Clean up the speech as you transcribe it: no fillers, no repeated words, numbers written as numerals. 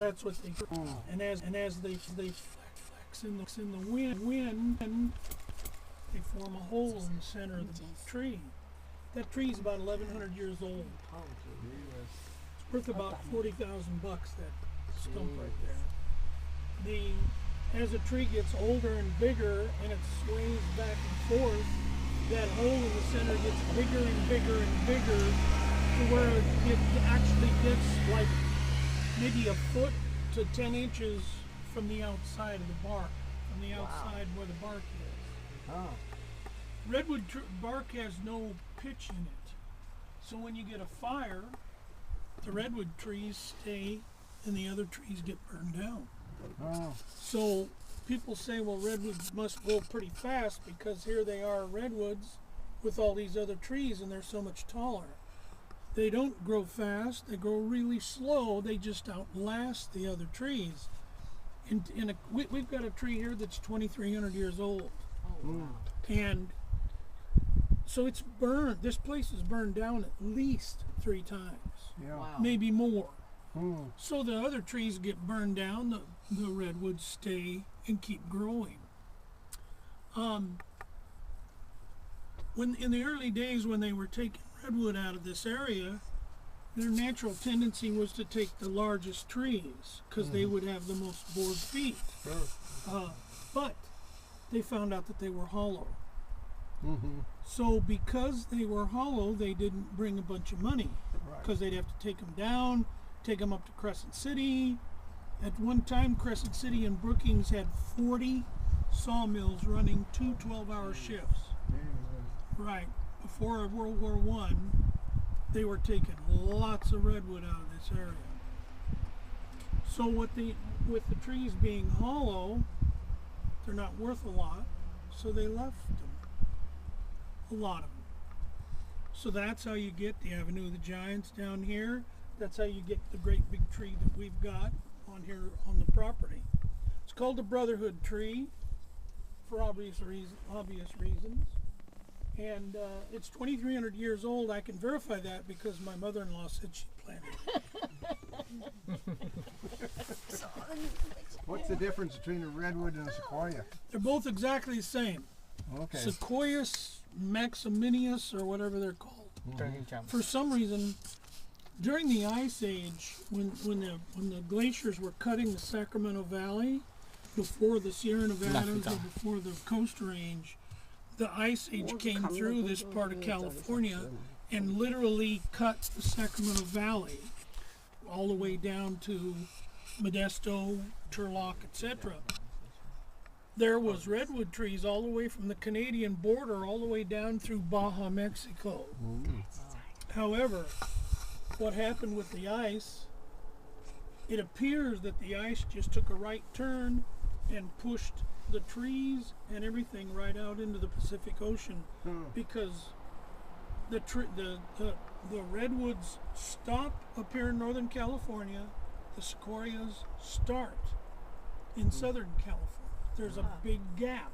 That's what they do. And as they flex in the wind, they form a hole in the center of the tree. That tree is about 1,100 years old. It's worth about $40,000. That stump right there. As a tree gets older and bigger and it sways back and forth, that hole in the center gets bigger and bigger and bigger to where it actually gets like maybe a foot to 10 inches from the outside of the bark, from the outside where the bark is. Oh. Redwood bark has no pitch in it. So when you get a fire, the redwood trees stay and the other trees get burned down. Oh. So people say, well, redwoods must grow pretty fast because here they are, redwoods, with all these other trees and they're so much taller. They don't grow fast, they grow really slow, they just outlast the other trees. We've got a tree here that's 2,300 years old. Oh, wow. And so it's burned, this place is burned down at least 3 times, Yeah. Wow. maybe more. Mm. So the other trees get burned down, the redwoods stay and keep growing. When in the early days when they were taking redwood out of this area, their natural tendency was to take the largest trees because they would have the most bored feet. Sure. But they found out that they were hollow. Mm-hmm. So because they were hollow, they didn't bring a bunch of money because they'd have to take them down, take them up to Crescent City. At one time, Crescent City and Brookings had 40 sawmills running 2 12-hour shifts. Right. Before World War I, they were taking lots of redwood out of this area. So with the trees being hollow, they're not worth a lot, so they left them. A lot of them. So that's how you get the Avenue of the Giants down here. That's how you get the great big tree that we've got on here on the property. It's called the Brotherhood tree for obvious reasons. And it's 2,300 years old. I can verify that because my mother-in-law said she planted it. What's the difference between a redwood and a sequoia? They're both exactly the same. Okay. Sequoias maximinus, or whatever they're called. For some reason, during the Ice Age, when the glaciers were cutting the Sacramento Valley, before the Sierra Nevadas or before the Coast Range, the Ice Age came through this part of California and literally cut the Sacramento Valley all the way down to Modesto, Turlock, etc. There was redwood trees all the way from the Canadian border all the way down through Baja, Mexico. However, what happened with the ice, it appears that the ice just took a right turn and pushed the trees and everything right out into the Pacific Ocean because the redwoods stop up here in Northern California, the sequoias start in Southern California. There's a big gap.